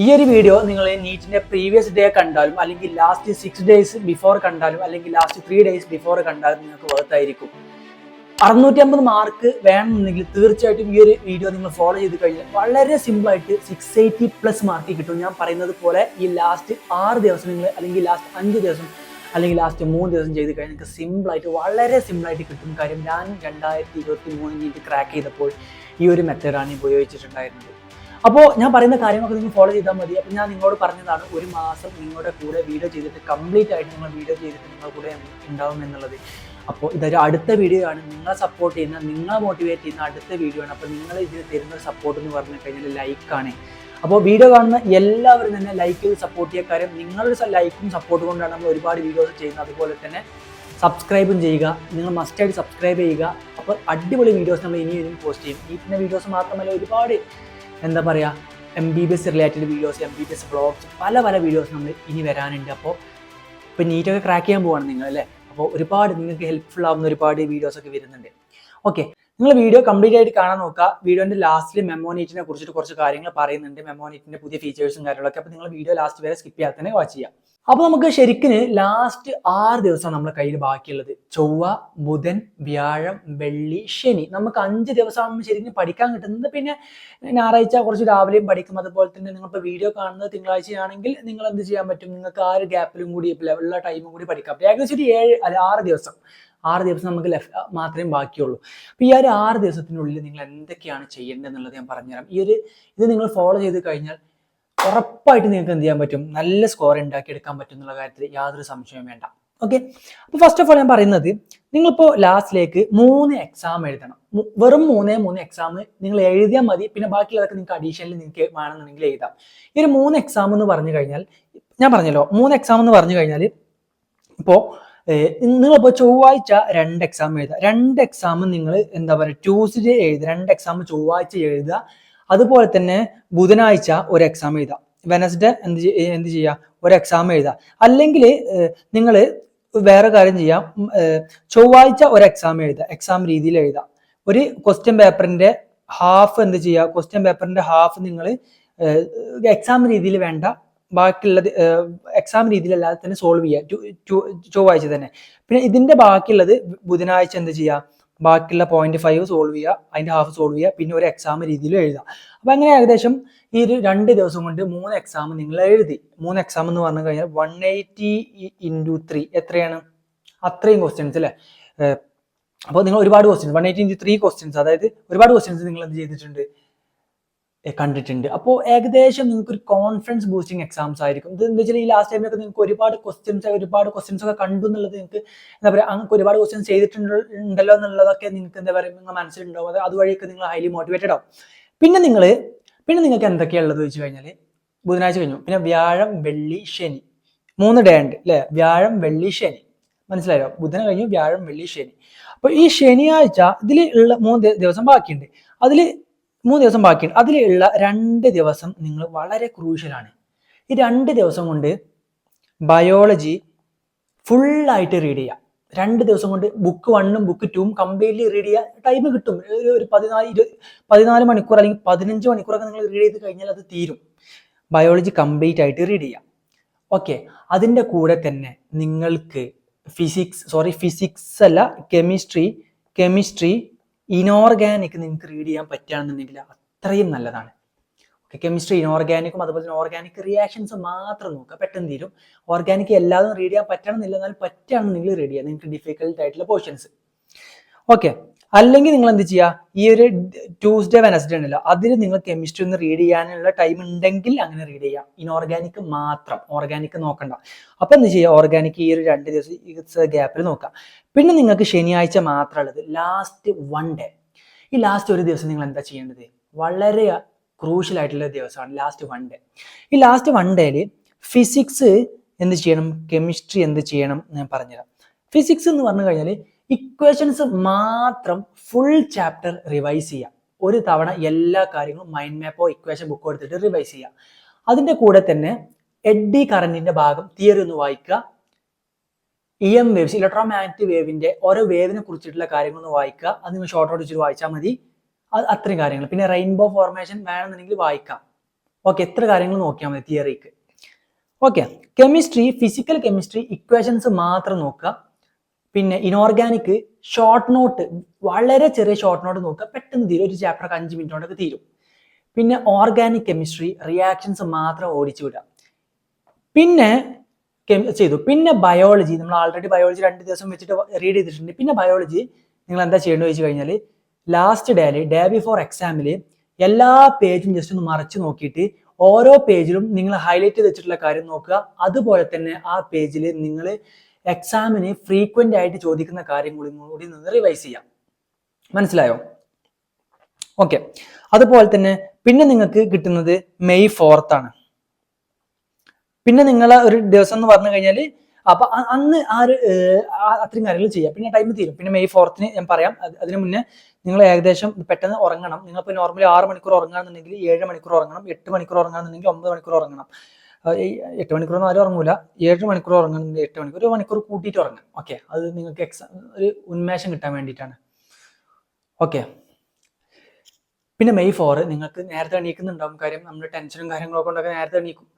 ഈ ഒരു വീഡിയോ നിങ്ങൾ നീറ്റിന്റെ പ്രീവിയസ് ഡേ കണ്ടാലും അല്ലെങ്കിൽ ലാസ്റ്റ് 6 days ബിഫോർ കണ്ടാലും അല്ലെങ്കിൽ ലാസ്റ്റ് 3 days ബിഫോർ കണ്ടാലും നിങ്ങൾക്ക് വർത്തായിരിക്കും. 650 മാർക്ക് വേണമെന്നുണ്ടെങ്കിൽ തീർച്ചയായിട്ടും ഈ ഒരു വീഡിയോ നിങ്ങൾ ഫോളോ ചെയ്ത് കഴിഞ്ഞാൽ വളരെ സിമ്പിൾ ആയിട്ട് 680+ മാർക്ക് കിട്ടും. ഞാൻ പറയുന്നത് പോലെ ഈ ലാസ്റ്റ് 6 ദിവസം നിങ്ങൾ അല്ലെങ്കിൽ ലാസ്റ്റ് 5 ദിവസം അല്ലെങ്കിൽ ലാസ്റ്റ് 3 ദിവസം ചെയ്ത് കഴിഞ്ഞാൽ നിങ്ങൾക്ക് സിമ്പിളായിട്ട് വളരെ സിമ്പിളായിട്ട് കിട്ടും. കാര്യം ഞാൻ 2023 നീറ്റ് ക്രാക്ക് ചെയ്തപ്പോൾ ഈ ഒരു മെത്തേഡാണ് ഉപയോഗിച്ചിട്ടുണ്ടായിരുന്നത്. അപ്പോൾ ഞാൻ പറയുന്ന കാര്യങ്ങളൊക്കെ നിങ്ങൾ ഫോളോ ചെയ്താൽ മതി. അപ്പോൾ ഞാൻ നിങ്ങളോട് പറഞ്ഞതാണ് 1 മാസം നിങ്ങളുടെ കൂടെ വീഡിയോ ചെയ്തിട്ട് കംപ്ലീറ്റ് ആയിട്ട് നിങ്ങൾ വീഡിയോ ചെയ്തിട്ട് നിങ്ങളുടെ കൂടെ ഉണ്ടാവും എന്നുള്ളത്. അപ്പോൾ ഇതൊരു അടുത്ത വീഡിയോ ആണ്. നിങ്ങളെ സപ്പോർട്ട് ചെയ്യുന്ന, നിങ്ങളെ മോട്ടിവേറ്റ് ചെയ്യുന്ന അടുത്ത വീഡിയോ ആണ്. അപ്പോൾ നിങ്ങൾ ഇതിന് തരുന്ന സപ്പോർട്ട് എന്ന് പറഞ്ഞു കഴിഞ്ഞാൽ ലൈക്കാണ്. അപ്പോൾ വീഡിയോ കാണുന്ന എല്ലാവരും തന്നെ ലൈക്ക് ചെയ്ത് സപ്പോർട്ട് ചെയ്യുക. കാര്യം നിങ്ങളുടെ ലൈക്കും സപ്പോർട്ട് കൊണ്ടാണ് നമ്മൾ ഒരുപാട് വീഡിയോസ് ചെയ്യുന്നത്. അതുപോലെ തന്നെ സബ്സ്ക്രൈബും ചെയ്യുക. നിങ്ങൾ മസ്റ്റായിട്ട് സബ്സ്ക്രൈബ് ചെയ്യുക. അപ്പോൾ അടിപൊളി വീഡിയോസ് നമ്മൾ ഇനിയും പോസ്റ്റ് ചെയ്യും. ഈ പിന്നെ വീഡിയോസ് മാത്രമല്ല ഒരുപാട് എന്താ പറയുക MBBS related videos, MBBS vlogs, പല വീഡിയോസ് നമ്മൾ ഇനി വരാനുണ്ട്. അപ്പോൾ ഇപ്പോൾ നീറ്റൊക്കെ ക്രാക്ക് ചെയ്യാൻ പോവാണ് നിങ്ങൾ അല്ലേ. അപ്പോൾ ഒരുപാട് നിങ്ങൾക്ക് ഹെൽപ്ഫുൾ ആവുന്ന ഒരുപാട് വീഡിയോസൊക്കെ വരുന്നുണ്ട്. ഓക്കെ, നിങ്ങൾ വീഡിയോ കംപ്ലീറ്റ് ആയിട്ട് കാണാൻ നോക്കുക. വീഡിയോൻ്റെ ലാസ്റ്റിൽ മെമോനീറ്റിനെ കുറിച്ചിട്ട് കുറച്ച് കാര്യങ്ങൾ പറയുന്നുണ്ട്, മെമോനീറ്റിൻ്റെ പുതിയ ഫീച്ചേഴ്സും കാര്യങ്ങളൊക്കെ. അപ്പോൾ നിങ്ങൾ വീഡിയോ ലാസ്റ്റ് വരെ സ്കിപ്പ് ചെയ്യാതെ തന്നെ വാച്ച് ചെയ്യാം. അപ്പോൾ നമുക്ക് ശരിക്കും ലാസ്റ്റ് 6 ദിവസം നമ്മുടെ കയ്യിൽ ബാക്കിയുള്ളത്. ചൊവ്വ, ബുധൻ, വ്യാഴം, വെള്ളി, ശനി. നമുക്ക് 5 ദിവസമാണ് ശരിക്കും പഠിക്കാൻ കിട്ടുന്നത്. പിന്നെ ഞായറാഴ്ച കുറച്ച് രാവിലെയും പഠിക്കും. അതുപോലെ തന്നെ നിങ്ങളിപ്പോൾ വീഡിയോ കാണുന്നത് തിങ്കളാഴ്ചയാണെങ്കിൽ നിങ്ങൾ എന്ത് ചെയ്യാൻ പറ്റും, നിങ്ങൾക്ക് ആ ഒരു ഗ്യാപ്പിലും കൂടി ഉള്ള ടൈമും കൂടി പഠിക്കാം. അപ്പോൾ ഏകദേശം ഒരു 6 ദിവസം നമുക്ക് മാത്രമേ ബാക്കിയുള്ളൂ. അപ്പോൾ ഈ ഒരു 6 ദിവസത്തിനുള്ളിൽ നിങ്ങൾ എന്തൊക്കെയാണ് ചെയ്യേണ്ടത് എന്നുള്ളത് ഞാൻ പറഞ്ഞുതരാം. ഇത് നിങ്ങൾ ഫോളോ ചെയ്ത് കഴിഞ്ഞാൽ ഉറപ്പായിട്ട് നിങ്ങൾക്ക് എന്ത് ചെയ്യാൻ പറ്റും, നല്ല സ്കോർ ഉണ്ടാക്കിയെടുക്കാൻ പറ്റും എന്നുള്ള കാര്യത്തിൽ യാതൊരു സംശയവും വേണ്ട. ഓക്കെ, അപ്പോൾ ഫസ്റ്റ് ഓഫ് ഓൾ ഞാൻ പറയുന്നത്, നിങ്ങളിപ്പോൾ ലാസ്റ്റിലേക്ക് 3 എക്സാം എഴുതണം. വെറും 3 എക്സാം നിങ്ങൾ എഴുതിയാൽ മതി. പിന്നെ ബാക്കിയുള്ളതൊക്കെ നിങ്ങൾക്ക് അഡീഷണലി നിങ്ങൾക്ക് വേണമെന്നുണ്ടെങ്കിൽ എഴുതാം. ഈ ഒരു 3 എക്സാം എന്ന് പറഞ്ഞു കഴിഞ്ഞാൽ, ഞാൻ പറഞ്ഞല്ലോ 3 എക്സാം എന്ന് പറഞ്ഞു കഴിഞ്ഞാൽ, ഇപ്പോൾ നിങ്ങളിപ്പോൾ ചൊവ്വാഴ്ച 2 എക്സാം എഴുതുക. 2 എക്സാം നിങ്ങൾ എന്താ പറയുക ട്യൂസ്ഡേ എഴുതുക. 2 എക്സാം ചൊവ്വാഴ്ച എഴുതുക. അതുപോലെ തന്നെ ബുധനാഴ്ച ഒരു എക്സാം എഴുതാം. വെനസ്ഡേ എന്ത് ചെയ്യുക, ഒരു എക്സാം എഴുതാം. അല്ലെങ്കിൽ നിങ്ങൾ വേറെ കാര്യം ചെയ്യാം, ചൊവ്വാഴ്ച ഒരു എക്സാം എഴുതുക. എക്സാം രീതിയിൽ എഴുതാം. ഒരു ക്വസ്റ്റ്യൻ പേപ്പറിന്റെ ഹാഫ് എന്ത് ചെയ്യുക, ക്വസ്റ്റ്യൻ പേപ്പറിന്റെ ഹാഫ് നിങ്ങൾ എക്സാം രീതിയിൽ വേണ്ട, ബാക്കിയുള്ളത് എക്സാം രീതിയിലല്ലാതെ തന്നെ സോൾവ് ചെയ്യുക ചൊവ്വാഴ്ച തന്നെ. പിന്നെ ഇതിന്റെ ബാക്കിയുള്ളത് ബുധനാഴ്ച എന്ത് ചെയ്യുക, ബാക്കിയുള്ള 0.5 സോൾവ് ചെയ്യുക, അതിന്റെ ഹാഫ് സോൾവ് ചെയ്യുക, പിന്നെ ഒരു എക്സാം രീതിയിലും എഴുതുക. അപ്പൊ അങ്ങനെ ഏകദേശം ഈ ഒരു 2 ദിവസം കൊണ്ട് 3 എക്സാം നിങ്ങൾ എഴുതി. 3 എക്സാം എന്ന് പറഞ്ഞു കഴിഞ്ഞാൽ 180 × 3 എത്രയാണ്, അത്രയും ക്വസ്റ്റ്യൻസ് അല്ലേ. അപ്പോൾ നിങ്ങൾ ഒരുപാട് ക്വസ്റ്റ്യൻസ് 180 × 3 ക്വസ്റ്റ്യൻസ്, അതായത് ഒരുപാട് ക്വസ്റ്റ്യൻസ് നിങ്ങൾ എന്ത് ചെയ്തിട്ടുണ്ട്, കണ്ടിട്ടുണ്ട്. അപ്പോൾ ഏകദേശം നിങ്ങൾക്ക് ഒരു കോൺഫിഡൻസ് ബൂസ്റ്റിംഗ് എക്സാംസ് ആയിരിക്കും. ഇത് എന്താ വെച്ചാൽ ഈ ലാസ്റ്റ് ടൈമിലൊക്കെ നിങ്ങൾക്ക് ഒരുപാട് ക്വസ്റ്റ്യൻസ് ഒക്കെ കണ്ടു എന്നുള്ളത് നിങ്ങൾക്ക് എന്താ പറയുക, അങ്ങനെ ഒരുപാട് ക്വസ്റ്റ്യൻസ് ചെയ്തിട്ടുണ്ടല്ലോ എന്നുള്ളതൊക്കെ നിങ്ങൾക്ക് എന്താ പറയുക നിങ്ങൾ മനസ്സിലുണ്ടാവും. അതുവഴിയൊക്കെ നിങ്ങൾ ഹൈലി മോട്ടിവേറ്റഡ് ആവും. പിന്നെ നിങ്ങൾക്ക് എന്തൊക്കെയാണുള്ളത് വെച്ച് കഴിഞ്ഞാൽ, ബുധനാഴ്ച കഴിഞ്ഞു, പിന്നെ വ്യാഴം, വെള്ളി, ശനി, 3 ഡേ ഉണ്ട് അല്ലേ. വ്യാഴം, വെള്ളി, ശനി, മനസ്സിലായോ? ബുധന കഴിഞ്ഞു, വ്യാഴം, വെള്ളി, ശനി. അപ്പോൾ ഈ ശനിയാഴ്ച ഇതിൽ ഉള്ള 3 ദിവസം ബാക്കിയുണ്ട്. അതിലുള്ള 2 ദിവസം നിങ്ങൾ വളരെ ക്രൂഷ്യലാണ്. ഈ 2 ദിവസം കൊണ്ട് ബയോളജി ഫുള്ളായിട്ട് റീഡ് ചെയ്യുക. 2 ദിവസം കൊണ്ട് ബുക്ക് 1ഉം ബുക്ക് 2ഉം കംപ്ലീറ്റ്ലി റീഡ് ചെയ്യുക. ടൈം കിട്ടും, ഒരു 14 മണിക്കൂർ അല്ലെങ്കിൽ 15 മണിക്കൂറൊക്കെ നിങ്ങൾ റീഡ് ചെയ്ത് കഴിഞ്ഞാൽ അത് തീരും. ബയോളജി കംപ്ലീറ്റ് ആയിട്ട് റീഡ് ചെയ്യുക. ഓക്കെ, അതിൻ്റെ കൂടെ തന്നെ നിങ്ങൾക്ക് ഫിസിക്സ് അല്ല, കെമിസ്ട്രി ഇനോർഗാനിക് നിങ്ങൾക്ക് റീഡ് ചെയ്യാൻ പറ്റുകയാണെന്നുണ്ടെങ്കിൽ അത്രയും നല്ലതാണ്. ഓക്കെ, കെമിസ്ട്രി ഇനോർഗാനിക്കും അതുപോലെ തന്നെ ഓർഗാനിക് റിയാക്ഷൻസ് മാത്രം നോക്കുക, പെട്ടെന്ന് തീരും. ഓർഗാനിക് എല്ലാതും റീഡ് ചെയ്യാൻ പറ്റണമെന്നില്ല, എന്നാലും പറ്റുകയാണെന്നുണ്ടെങ്കിൽ റീഡ് ചെയ്യുക നിങ്ങൾക്ക് ഡിഫിക്കൽട്ട് ആയിട്ടുള്ള പോർഷൻസ്. ഓക്കെ, അല്ലെങ്കിൽ നിങ്ങൾ എന്ത് ചെയ്യുക, ഈ ഒരു ട്യൂസ്ഡേ വെനസ്ഡേ ഉണ്ടല്ലോ, അതിൽ നിങ്ങൾ കെമിസ്ട്രി ഒന്ന് റീഡ് ചെയ്യാനുള്ള ടൈം ഉണ്ടെങ്കിൽ അങ്ങനെ റീഡ് ചെയ്യുക. ഇനോർഗാനിക് മാത്രം, ഓർഗാനിക് നോക്കണ്ട. അപ്പൊ എന്ത് ചെയ്യുക, ഓർഗാനിക് ഈ ഒരു 2 ദിവസം ഗ്യാപ്പിൽ നോക്കാം. പിന്നെ നിങ്ങൾക്ക് ശനിയാഴ്ച മാത്രമുള്ളത് ലാസ്റ്റ് 1 ഡേ. ഈ ലാസ്റ്റ് ഒരു ദിവസം നിങ്ങൾ എന്താ ചെയ്യേണ്ടത്, വളരെ ക്രൂഷ്യൽ ആയിട്ടുള്ള ദിവസമാണ് ലാസ്റ്റ് 1 ഡേ. ഈ ലാസ്റ്റ് 1 ഡേയിൽ ഫിസിക്സ് എന്ത് ചെയ്യണം, കെമിസ്ട്രി എന്ത് ചെയ്യണം ഞാൻ പറഞ്ഞുതരാം. ഫിസിക്സ് എന്ന് പറഞ്ഞു കഴിഞ്ഞാൽ ഇക്വേഷൻസ് മാത്രം ഫുൾ ചാപ്റ്റർ റിവൈസ് ചെയ്യുക. ഒരു തവണ എല്ലാ കാര്യങ്ങളും മൈൻഡ് മാപ്പോ ഇക്വേഷൻ ബുക്കോ എടുത്തിട്ട് റിവൈസ് ചെയ്യുക. അതിൻ്റെ കൂടെ തന്നെ എഡ്ഡി കറന്റിന്റെ ഭാഗം തിയറി ഒന്ന് വായിക്കുക. EM വേവ്സ്, ഇലക്ട്രോമാഗ്നറ്റിക് വേവിന്റെ ഓരോ വേവിനെ കുറിച്ചിട്ടുള്ള കാര്യങ്ങളൊന്ന് വായിക്കുക. അത് നിങ്ങൾ ഷോർട്ട് നോട്ട് വെച്ചിട്ട് വായിച്ചാൽ മതി. അത്രയും കാര്യങ്ങൾ. പിന്നെ റെയിൻബോ ഫോർമേഷൻ വേണമെന്നുണ്ടെങ്കിൽ വായിക്കാം. ഓക്കെ, എത്ര കാര്യങ്ങൾ നോക്കിയാൽ മതി തിയറിക്ക്. Okay, chemistry, physical chemistry equations മാത്രം നോക്കുക. പിന്നെ ഇനോർഗാനിക് ഷോർട്ട് നോട്ട്, വളരെ ചെറിയ ഷോർട്ട് നോട്ട് നോക്കുക, പെട്ടെന്ന് തീരും. ഒരു ചാപ്റ്റർ 5 മിനിറ്റ് കൊണ്ടൊക്കെ തീരും. പിന്നെ ഓർഗാനിക് കെമിസ്ട്രി റിയാക്ഷൻസ് മാത്രം ഓടിച്ചു വിടുക. പിന്നെ ചെയ്തു. പിന്നെ ബയോളജി, നമ്മൾ ആൾറെഡി ബയോളജി 2 ദിവസം വെച്ചിട്ട് റീഡ് ചെയ്തിട്ടുണ്ട്. പിന്നെ ബയോളജി നിങ്ങൾ എന്താ ചെയ്യേണ്ടത് വെച്ച് കഴിഞ്ഞാൽ ലാസ്റ്റ് ഡേ ബിഫോർ എക്സാമിൽ എല്ലാ പേജും ജസ്റ്റ് ഒന്ന് മറച്ചു നോക്കിയിട്ട് ഓരോ പേജിലും നിങ്ങൾ ഹൈലൈറ്റ് ചെയ്ത് വെച്ചിട്ടുള്ള കാര്യം നോക്കുക. അതുപോലെ തന്നെ ആ പേജിൽ നിങ്ങൾ എക്സാമിന് ഫ്രീക്വന്റ് ആയിട്ട് ചോദിക്കുന്ന കാര്യങ്ങളും കൂടി നിന്ന് റിവൈസ് ചെയ്യാം. മനസ്സിലായോ? ഓക്കെ, അതുപോലെ തന്നെ പിന്നെ നിങ്ങൾക്ക് കിട്ടുന്നത് മെയ് 4 ആണ്. പിന്നെ നിങ്ങൾ ഒരു ദിവസം എന്ന് പറഞ്ഞു കഴിഞ്ഞാൽ അപ്പൊ അന്ന് അത്രയും കാര്യങ്ങൾ ചെയ്യാം. പിന്നെ ടൈം തീരും. പിന്നെ മെയ് 4 ഞാൻ പറയാം. അതിന് മുന്നേ നിങ്ങൾ ഏകദേശം പെട്ടെന്ന് ഉറങ്ങണം. നിങ്ങളിപ്പോൾ നോർമലി 6 മണിക്കൂർ ഉറങ്ങുകയാണെന്നുണ്ടെങ്കിൽ 7 മണിക്കൂർ ഉറങ്ങണം. 8 മണിക്കൂർ ഉറങ്ങുകയാണെന്നുണ്ടെങ്കിൽ 9 മണിക്കൂർ ഉറങ്ങണം. 8 മണിക്കൂറൊന്നും ആരും ഉറങ്ങൂല. 7 മണിക്കൂർ ഉറങ്ങുന്നുണ്ടെങ്കിൽ 8 മണിക്കൂർ, 1 മണിക്കൂർ കൂട്ടിയിട്ട് ഉറങ്ങാം. ഓക്കെ, അത് നിങ്ങൾക്ക് ഒരു ഉന്മേഷം കിട്ടാൻ വേണ്ടിയിട്ടാണ്. ഓക്കെ, പിന്നെ മെയ് 4 നിങ്ങൾക്ക് നേരത്തെ എണീക്കുന്നുണ്ടാവും. കാര്യം നമ്മുടെ ടെൻഷനും കാര്യങ്ങളൊക്കെ ഉണ്ടൊക്കെ നേരത്തെ എണീക്കും.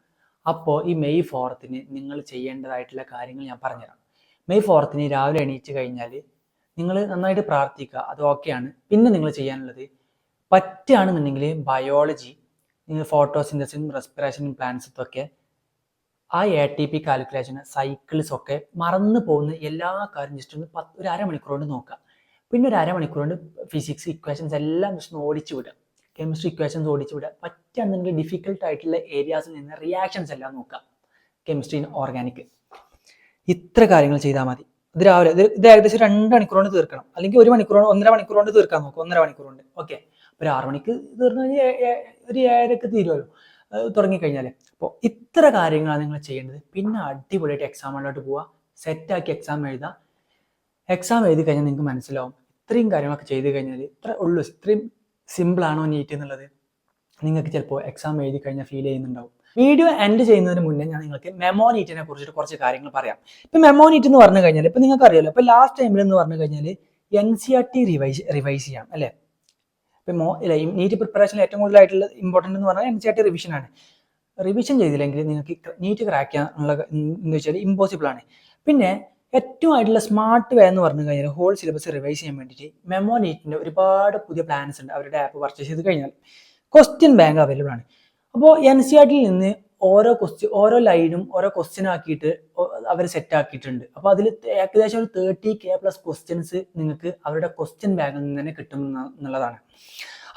അപ്പോൾ ഈ മെയ് 4 നിങ്ങൾ ചെയ്യേണ്ടതായിട്ടുള്ള കാര്യങ്ങൾ ഞാൻ പറഞ്ഞുതരാം. മെയ് 4 രാവിലെ എണീറ്റ് കഴിഞ്ഞാൽ നിങ്ങൾ നന്നായിട്ട് പ്രാർത്ഥിക്കുക, അത് ഓക്കെയാണ്. പിന്നെ നിങ്ങൾ ചെയ്യാനുള്ളത് പറ്റുകയാണെന്നുണ്ടെങ്കിൽ ബയോളജി, നിങ്ങൾ ഫോട്ടോസിന്തസിസും റെസ്പിറേഷനും പ്ലാന്റ്സും ഒക്കെ ആ ATP കാൽക്കുലേഷന് സൈക്കിൾസ് ഒക്കെ മറന്നു പോകുന്ന എല്ലാ കാര്യം ജസ്റ്റ് ഒന്ന് ഒരു അരമണിക്കൂർ കൊണ്ട് നോക്കുക. പിന്നെ ഒരു അരമണിക്കൂർ കൊണ്ട് ഫിസിക്സ് ഇക്വേഷൻസ് എല്ലാം ജസ്റ്റ് ഒന്ന് ഓടിച്ചു വിടുക. കെമിസ്ട്രി ഇക്വേഷൻസ് ഓടിച്ചു വിടുക. പറ്റുകയാണെന്നുണ്ടെങ്കിൽ ഡിഫിക്കൽട്ട് ആയിട്ടുള്ള ഏരിയാസിൽ നിന്ന് റിയാക്ഷൻസ് എല്ലാം നോക്കുക. കെമിസ്ട്രി, ഓർഗാനിക്, ഇത്ര കാര്യങ്ങൾ ചെയ്താൽ മതി. ഇത് രാവിലെ ഇത് ഏകദേശം 2 മണിക്കൂർ കൊണ്ട് തീർക്കണം. അല്ലെങ്കിൽ 1 മണിക്കൂർ, 1.5 മണിക്കൂർ കൊണ്ട് തീർക്കാൻ നോക്കും. 1.5 മണിക്കൂർ കൊണ്ട്. ഓക്കെ, ഒരു 6 മണിക്ക് തീർന്നു കഴിഞ്ഞാൽ ഒരു 7:30 തീരുമല്ലോ തുടങ്ങിക്കഴിഞ്ഞാൽ. അപ്പോൾ ഇത്ര കാര്യങ്ങളാണ് നിങ്ങൾ ചെയ്യേണ്ടത്. പിന്നെ അടിപൊളിയായിട്ട് എക്സാമിലോട്ട് പോവുക, സെറ്റാക്കി എക്സാം എഴുതുക. എക്സാം എഴുതി കഴിഞ്ഞാൽ നിങ്ങൾക്ക് മനസ്സിലാവും ഇത്രയും കാര്യങ്ങളൊക്കെ ചെയ്ത് കഴിഞ്ഞാൽ ഇത്ര ഉള്ളൂ, ഇത്രയും സിമ്പിളാണോ നീറ്റ് എന്നുള്ളത് നിങ്ങൾക്ക് ചിലപ്പോൾ എക്സാം എഴുതി കഴിഞ്ഞാൽ ഫീൽ ചെയ്യുന്നുണ്ടാവും. വീഡിയോ എൻഡ് ചെയ്യുന്നതിന് മുന്നേ ഞാൻ നിങ്ങൾക്ക് മെമോ നീറ്റിനെ കുറിച്ചിട്ട് കുറച്ച് കാര്യങ്ങൾ പറയാം. ഇപ്പം മെമോ നീറ്റ് എന്ന് പറഞ്ഞു കഴിഞ്ഞാൽ ഇപ്പം നിങ്ങൾക്ക് അറിയാലോ, ഇപ്പം ലാസ്റ്റ് ടൈമിൽ എന്ന് പറഞ്ഞു കഴിഞ്ഞാൽ NCERT റിവൈസ് ചെയ്യാം അല്ലേ. ഇപ്പം നീറ്റ് പ്രിപ്പറേഷനിൽ ഏറ്റവും കൂടുതലായിട്ടുള്ള ഇമ്പോർട്ടൻ്റ് എന്ന് പറഞ്ഞാൽ NCERT റിവിഷൻ ആണ്. റിവിഷൻ ചെയ്തില്ലെങ്കിൽ നിങ്ങൾക്ക് നീറ്റ് ക്രാക്ക് ചെയ്യാനുള്ള എന്ന് വെച്ചാൽ ഇമ്പോസിബിൾ ആണ്. പിന്നെ ഏറ്റവും ആയിട്ടുള്ള സ്മാർട്ട് വേ എന്ന് പറഞ്ഞു കഴിഞ്ഞാൽ ഹോൾ സിലബസ് റിവൈസ് ചെയ്യാൻ വേണ്ടിയിട്ട് മെമോ നീറ്റിൻ്റെ ഒരുപാട് പുതിയ പ്ലാൻസ് ഉണ്ട്. അവരുടെ ആപ്പ് പർച്ചേസ് ചെയ്ത് കഴിഞ്ഞാൽ ക്വസ്റ്റ്യൻ ബാങ്ക് അവൈലബിൾ ആണ്. അപ്പോൾ NCERT നിന്ന് ഓരോ ലൈനും ഓരോ ക്വസ്റ്റ്യൻ ആക്കിയിട്ട് അവർ സെറ്റ് ആക്കിയിട്ടുണ്ട്. അപ്പോൾ അതിൽ ഏകദേശം ഒരു 30K+ ക്വസ്റ്റ്യൻസ് നിങ്ങൾക്ക് അവരുടെ ക്വസ്റ്റ്യൻ ബാങ്കിൽ നിന്ന് തന്നെ കിട്ടും എന്നുള്ളതാണ്.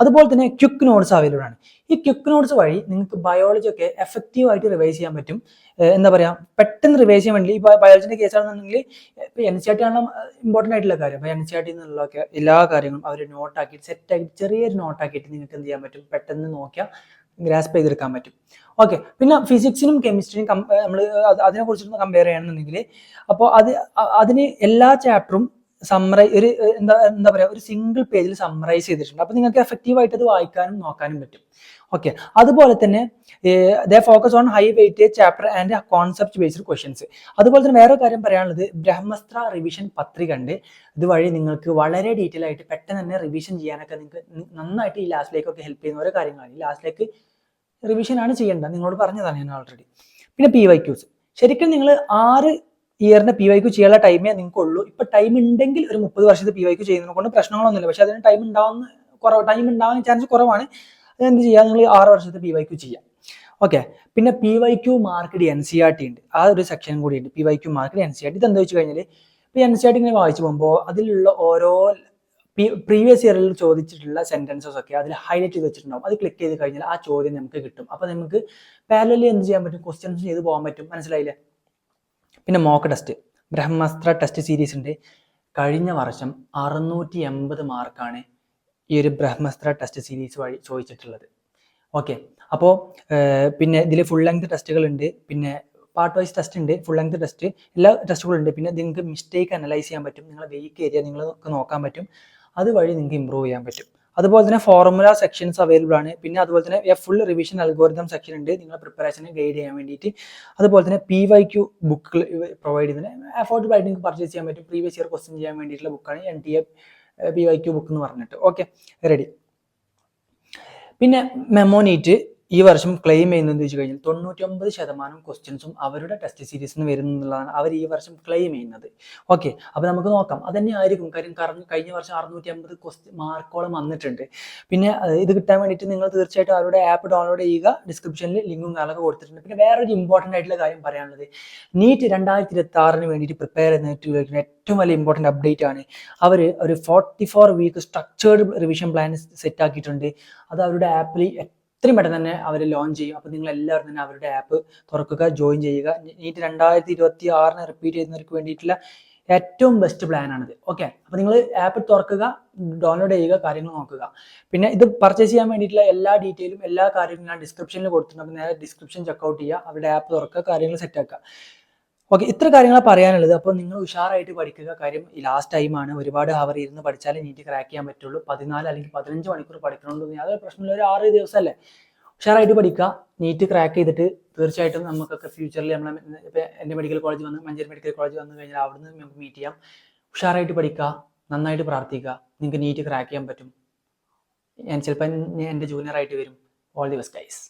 അതുപോലെ തന്നെ ക്വിക്ക് നോട്ട്സ് അവൈലബിൾ ആണ്. ഈ ക്വിക്ക് നോട്ട്സ് വഴി നിങ്ങൾക്ക് ബയോളജി ഒക്കെ എഫക്റ്റീവ് ആയിട്ട് റിവൈസ് ചെയ്യാൻ പറ്റും. എന്താ പറയുക, പെട്ടെന്ന് റിവൈസ് ചെയ്യാൻ വേണ്ടി. ഈ ബയോളജിന്റെ കേസാണെന്നുണ്ടെങ്കിൽ ഇപ്പോൾ NCERT ആണ് ഇമ്പോർട്ടൻ്റ് ആയിട്ടുള്ള കാര്യം. അപ്പോൾ NCERT നിന്നുള്ളതൊക്കെ എല്ലാ കാര്യങ്ങളും അവർ നോട്ടാക്കിയിട്ട് സെറ്റാക്കിയിട്ട് ചെറിയൊരു നോട്ടാക്കിയിട്ട് നിങ്ങൾക്ക് എന്ത് ചെയ്യാൻ പറ്റും, പെട്ടെന്ന് നോക്കിയാൽ ഗ്രാസ്പ് ചെയ്തെടുക്കാൻ പറ്റും. ഓക്കെ, പിന്നെ ഫിസിക്സിനും കെമിസ്ട്രിയും നമ്മൾ അതിനെ കുറിച്ചൊന്ന് കമ്പയർ ചെയ്യണമെന്നുണ്ടെങ്കിൽ അപ്പോൾ അതിന് എല്ലാ ചാപ്റ്ററും ഒരു എന്താ പറയുക, ഒരു സിംഗിൾ പേജിൽ സമ്മറൈസ് ചെയ്തിട്ടുണ്ട്. അപ്പോൾ നിങ്ങൾക്ക് എഫക്റ്റീവായിട്ട് അത് വായിക്കാനും നോക്കാനും പറ്റും. ഓക്കെ, അതുപോലെ തന്നെ the focus on high weightage chapter and concept based questions. അതുപോലെ തന്നെ വേറെ കാര്യം പറയാനുള്ളത്, ബ്രഹ്മാസ്ത്ര റിവിഷൻ പത്രിക ഉണ്ട്. ഇതുവഴി നിങ്ങൾക്ക് വളരെ ഡീറ്റെയിൽ ആയിട്ട് പെട്ടെന്ന് തന്നെ റിവിഷൻ ചെയ്യാനൊക്കെ നിങ്ങൾക്ക് നന്നായിട്ട് ഈ ലാസ്റ്റിലേക്കൊക്കെ ഹെൽപ്പ് ചെയ്യുന്ന ഓരോ കാര്യങ്ങളാണ്. ഈ ലാസ്റ്റിലേക്ക് റിവിഷനാണ് ചെയ്യേണ്ടത്, നിങ്ങളോട് പറഞ്ഞതാണ് ഞാൻ ഓൾറെഡി. പിന്നെ PYQs, ശരിക്കും നിങ്ങൾ 6 ഇയറിന്റെ PYQ ചെയ്യാനുള്ള ടൈമേ നിങ്ങൾക്ക് ഉള്ളൂ. ഇപ്പൊ ടൈം ഉണ്ടെങ്കിൽ ഒരു 30 വർഷത്തെ PYQ ചെയ്യുന്നതിനെ കൊണ്ട് പ്രശ്നങ്ങളൊന്നുമില്ല. പക്ഷെ അതിന് ടൈം ഉണ്ടാവാൻ ചാൻസ് കുറവാണ്. അതെന്ത് ചെയ്യുക, നിങ്ങൾ 6 വർഷത്തെ PYQ ചെയ്യാം. ഓക്കെ, പിന്നെ PYQ മാർക്ക്ഡ് NCERT ഉണ്ട്. ആ ഒരു സെക്ഷൻ കൂടി ഉണ്ട്, PYQ മാർക്ക്ഡ് NCERT. ഇതെന്താ വെച്ച് കഴിഞ്ഞാൽ ഇപ്പോൾ NCERT ഇങ്ങനെ വായിച്ചു പോകുമ്പോൾ അതിലുള്ള ഓരോ പ്രീവിയസ് ഇയറിൽ ചോദിച്ചിട്ടുള്ള സെന്റൻസസ് ഒക്കെ അതിൽ ഹൈലൈറ്റ് ചെയ്ത് വെച്ചിട്ടുണ്ടാവും. അത് ക്ലിക്ക് ചെയ്ത് കഴിഞ്ഞാൽ ആ ചോദ്യം നമുക്ക് കിട്ടും. അപ്പോൾ നമുക്ക് പാരലലി എന്ത് ചെയ്യാൻ പറ്റും, ക്വസ്റ്റ്യൻസ് ചെയ്ത് പോകാൻ പറ്റും. മനസ്സിലായില്ലേ? പിന്നെ mock test, Brahmastra test series ഉണ്ട്. കഴിഞ്ഞ വർഷം 680 മാർക്കാണ് ഈ ഒരു ബ്രഹ്മാസ്ത്ര ടെസ്റ്റ് സീരീസ് വഴി ചോദിച്ചിട്ടുള്ളത്. ഓക്കെ, അപ്പോൾ പിന്നെ ഇതിൽ ഫുൾ ലെങ്ത് ടെസ്റ്റുകൾ ഉണ്ട്, പിന്നെ പാർട്ട് വൈസ് ടെസ്റ്റ് ഉണ്ട്, ഫുൾ ലെങ്ത് ടെസ്റ്റ്, എല്ലാ ടെസ്റ്റുകളും ഉണ്ട്. പിന്നെ നിങ്ങൾക്ക് മിസ്റ്റേക്ക് അനലൈസ് ചെയ്യാൻ പറ്റും, നിങ്ങളെ വീക്ക് ഏരിയ നിങ്ങൾക്ക് നോക്കാൻ പറ്റും. അതുവഴി നിങ്ങൾക്ക് ഇമ്പ്രൂവ് ചെയ്യാൻ പറ്റും. അതുപോലെ തന്നെ ഫോർമുല സെക്ഷൻസ് അവൈലബിൾ ആണ്. പിന്നെ അതുപോലെ തന്നെ ഫുൾ റിവിഷൻ അൽഗോരിതം സെക്ഷൻ ഉണ്ട്, നിങ്ങളെ പ്രിപ്പറേഷനെ ഗൈഡ് ചെയ്യാൻ വേണ്ടിയിട്ട്. അതുപോലെ തന്നെ PYQ ബുക്ക് പ്രൊവൈഡ് ചെയ്യുന്നത് അഫോർഡബിൾ ആയിട്ട് നിങ്ങൾക്ക് പർച്ചേസ് ചെയ്യാൻ പറ്റും. പ്രീവിയസ് ഇയർ ക്വസ്റ്റ്യൻ ചെയ്യാൻ വേണ്ടിയിട്ടുള്ള ബുക്കാണ് NTA PYQ ബുക്ക് എന്ന് പറഞ്ഞിട്ട്. Okay, ready. പിന്നെ മെമോ നീറ്റ് ഈ വർഷം ക്ലെയിം ചെയ്യുന്നതെന്ന് വെച്ച് കഴിഞ്ഞാൽ 99% ക്വസ്റ്റ്യൻസും അവരുടെ ടെസ്റ്റ് സീരീസിൽ നിന്ന് വരുന്നതാണ് അവർ ഈ വർഷം ക്ലെയിം ചെയ്യുന്നത്. ഓക്കെ, അപ്പോൾ നമുക്ക് നോക്കാം. അതന്നെ ആയിരിക്കും. കാര്യം കഴിഞ്ഞ വർഷം 650 മാർക്കോളം വന്നിട്ടുണ്ട്. പിന്നെ ഇത് കിട്ടാൻ വേണ്ടിയിട്ട് നിങ്ങൾ തീർച്ചയായിട്ടും അവരുടെ ആപ്പ് ഡൗൺലോഡ് ചെയ്യുക. ഡിസ്ക്രിപ്ഷനിൽ ലിങ്കും കാര്യങ്ങളൊക്കെ കൊടുത്തിട്ടുണ്ട്. പിന്നെ വേറൊരു ഇമ്പോർട്ടൻ്റ് ആയിട്ടുള്ള കാര്യം പറയാനുള്ളത്, നീറ്റ് 2026 വേണ്ടിയിട്ട് പ്രിപ്പയർ ചെയ്യുന്ന ഏറ്റവും വലിയ ഇമ്പോർട്ടൻ്റ് അപ്ഡേറ്റ് ആണ്. അവർ ഒരു 44 week structured revision plan set ആക്കിയിട്ടുണ്ട്. അത് അവരുടെ ആപ്പിൽ എത്രയും പെട്ടെന്ന് തന്നെ അവർ ലോഞ്ച് ചെയ്യും. അപ്പോൾ നിങ്ങൾ എല്ലാവരും തന്നെ അവരുടെ ആപ്പ് തുറക്കുക, ജോയിൻ ചെയ്യുക. നീറ്റ് 2026 റിപ്പീറ്റ് ചെയ്യുന്നവർക്ക് വേണ്ടിയിട്ടുള്ള ഏറ്റവും ബെസ്റ്റ് പ്ലാൻ ആണിത്. ഓക്കെ, അപ്പോൾ നിങ്ങൾ ആപ്പ് തുറക്കുക, ഡൗൺലോഡ് ചെയ്യുക, കാര്യങ്ങൾ നോക്കുക. പിന്നെ ഇത് പർച്ചേസ് ചെയ്യാൻ വേണ്ടിയിട്ടുള്ള എല്ലാ ഡീറ്റെയിലും എല്ലാ കാര്യങ്ങളും ഞാൻ ഡിസ്ക്രിപ്ഷനിൽ കൊടുത്തിട്ടുണ്ട്. അപ്പോൾ നേരെ ഡിസ്ക്രിപ്ഷൻ ചെക്കൗട്ട് ചെയ്യുക, അവരുടെ ആപ്പ് തുറക്കുക, കാര്യങ്ങൾ സെറ്റ് ആക്കുക. ഓക്കെ, ഇത്ര കാര്യങ്ങളാണ് പറയാനുള്ളത്. അപ്പോൾ നിങ്ങൾ ഉഷാറായിട്ട് പഠിക്കുക. കാര്യം ലാസ്റ്റ് ടൈമാണ്, ഒരുപാട് അവർ ഇരുന്ന് പഠിച്ചാലേ നീറ്റ് ക്രാക്ക് ചെയ്യാൻ പറ്റുള്ളൂ. 14 അല്ലെങ്കിൽ 15 മണിക്കൂർ പഠിക്കണമെന്ന് യാതൊരു പ്രശ്നമില്ല. ഒരു 6 ദിവസമല്ലേ, ഉഷാറായിട്ട് പഠിക്കുക. നീറ്റ് ക്രാക്ക് ചെയ്തിട്ട് തീർച്ചയായിട്ടും നമുക്കൊക്കെ ഫ്യൂച്ചറിൽ നമ്മൾ ഇപ്പം എൻ്റെ മെഡിക്കൽ കോളേജ് വന്ന് മഞ്ചേരി മെഡിക്കൽ കോളേജ് വന്നു കഴിഞ്ഞാൽ അവിടുന്ന് നമുക്ക് മീറ്റ് ചെയ്യാം. ഉഷാറായിട്ട് പഠിക്കുക, നന്നായിട്ട് പ്രാർത്ഥിക്കുക. നിങ്ങൾക്ക് നീറ്റ് ക്രാക്ക് ചെയ്യാൻ പറ്റും. ഞാൻ ചിലപ്പോൾ എൻ്റെ ജൂനിയറായിട്ട് വരും. All the best guys.